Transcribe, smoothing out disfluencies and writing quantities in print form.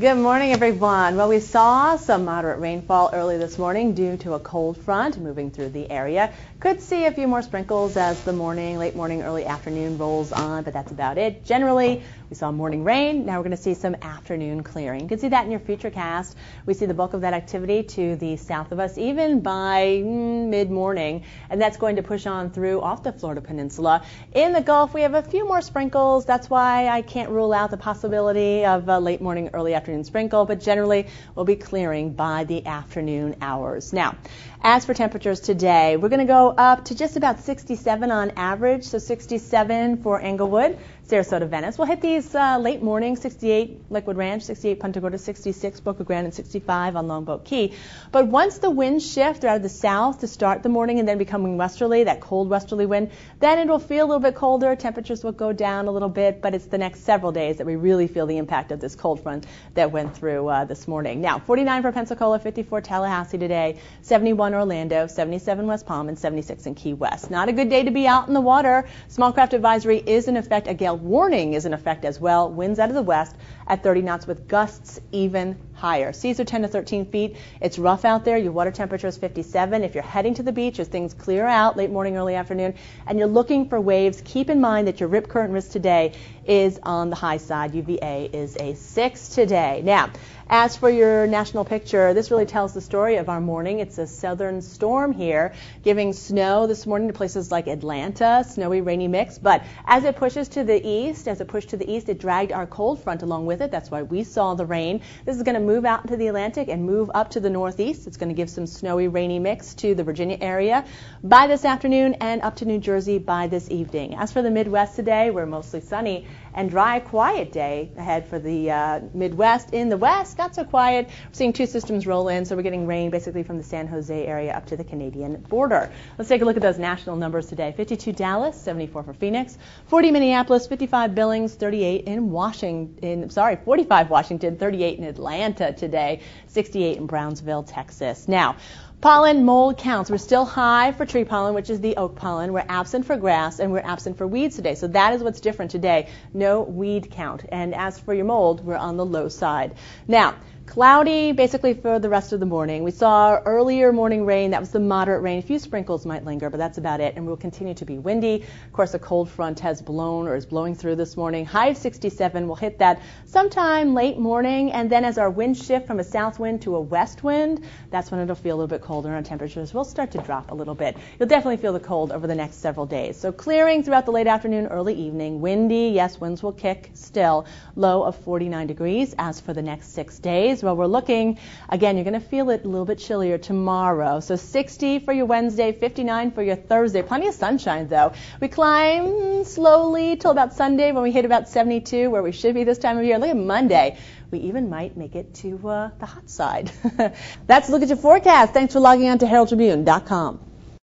Good morning, everyone. Well, we saw some moderate rainfall early this morning due to a cold front moving through the area. Could see a few more sprinkles as the late morning, early afternoon rolls on, but that's about it. Generally, we saw morning rain. Now we're going to see some afternoon clearing. You can see that in your futurecast. We see the bulk of that activity to the south of us, even by mid-morning, and that's going to push on through off the Florida Peninsula. In the Gulf, we have a few more sprinkles. That's why I can't rule out the possibility of a late morning, early afternoon sprinkle, but generally we'll be clearing by the afternoon hours. Now, as for temperatures today, we're going to go up to just about 67 on average, so 67 for Englewood, Sarasota, Venice. We'll hit these late morning, 68 Lakewood Ranch, 68 Punta Gorda, 66 Boca Grande, and 65 on Longboat Key. But once the winds shift out of the south to start the morning and then becoming westerly, that cold westerly wind, then it will feel a little bit colder. Temperatures will go down a little bit, but it's the next several days that we really feel the impact of this cold front that went through this morning. Now, 49 for Pensacola, 54 Tallahassee today, 71 Orlando, 77 West Palm, and 76 in Key West. Not a good day to be out in the water. Small craft advisory is in effect. A gale warning is in effect as well. Winds out of the west at 30 knots with gusts even higher. Seas are 10 to 13 feet. It's rough out there. Your water temperature is 57. If you're heading to the beach as things clear out late morning, early afternoon, and you're looking for waves, keep in mind that your rip current risk today is on the high side. UVA is a 6 today. Now, as for your national picture, this really tells the story of our morning. It's a southern storm here, giving snow this morning to places like Atlanta, snowy, rainy mix. But as it pushes to the east, it dragged our cold front along with it. That's why we saw the rain. This is going to move out into the Atlantic and move up to the northeast. It's going to give some snowy, rainy mix to the Virginia area by this afternoon and up to New Jersey by this evening. As for the Midwest today, we're mostly sunny and dry, quiet day ahead for the Midwest. In the west, not so quiet. We're seeing two systems roll in, so we're getting rain basically from the San Jose area up to the Canadian border. Let's take a look at those national numbers today. 52 Dallas, 74 for Phoenix, 40 Minneapolis, 55 Billings, 45 Washington, 38 in Atlanta today, 68 in Brownsville, Texas. Now, pollen mold counts. We're still high for tree pollen, which is the oak pollen. We're absent for grass, and we're absent for weeds today. So that is what's different today. No weed count. And as for your mold, we're on the low side. Now, cloudy basically for the rest of the morning. We saw earlier morning rain. That was the moderate rain. A few sprinkles might linger, but that's about it. And we'll continue to be windy. Of course, a cold front has blown or is blowing through this morning. High of 67. We'll hit that sometime late morning. And then as our wind shift from a south wind to a west wind, that's when it'll feel a little bit colder and our temperatures will start to drop a little bit. You'll definitely feel the cold over the next several days. So clearing throughout the late afternoon, early evening. Windy, yes, winds will kick still. Low of 49 degrees. As for the next 6 days, well, we're looking, again, you're going to feel it a little bit chillier tomorrow. So 60 for your Wednesday, 59 for your Thursday. Plenty of sunshine, though. We climb slowly till about Sunday when we hit about 72, where we should be this time of year. Look at Monday. We even might make it to the hot side. That's a look at your forecast. Thanks for logging on to Herald-Tribune.com.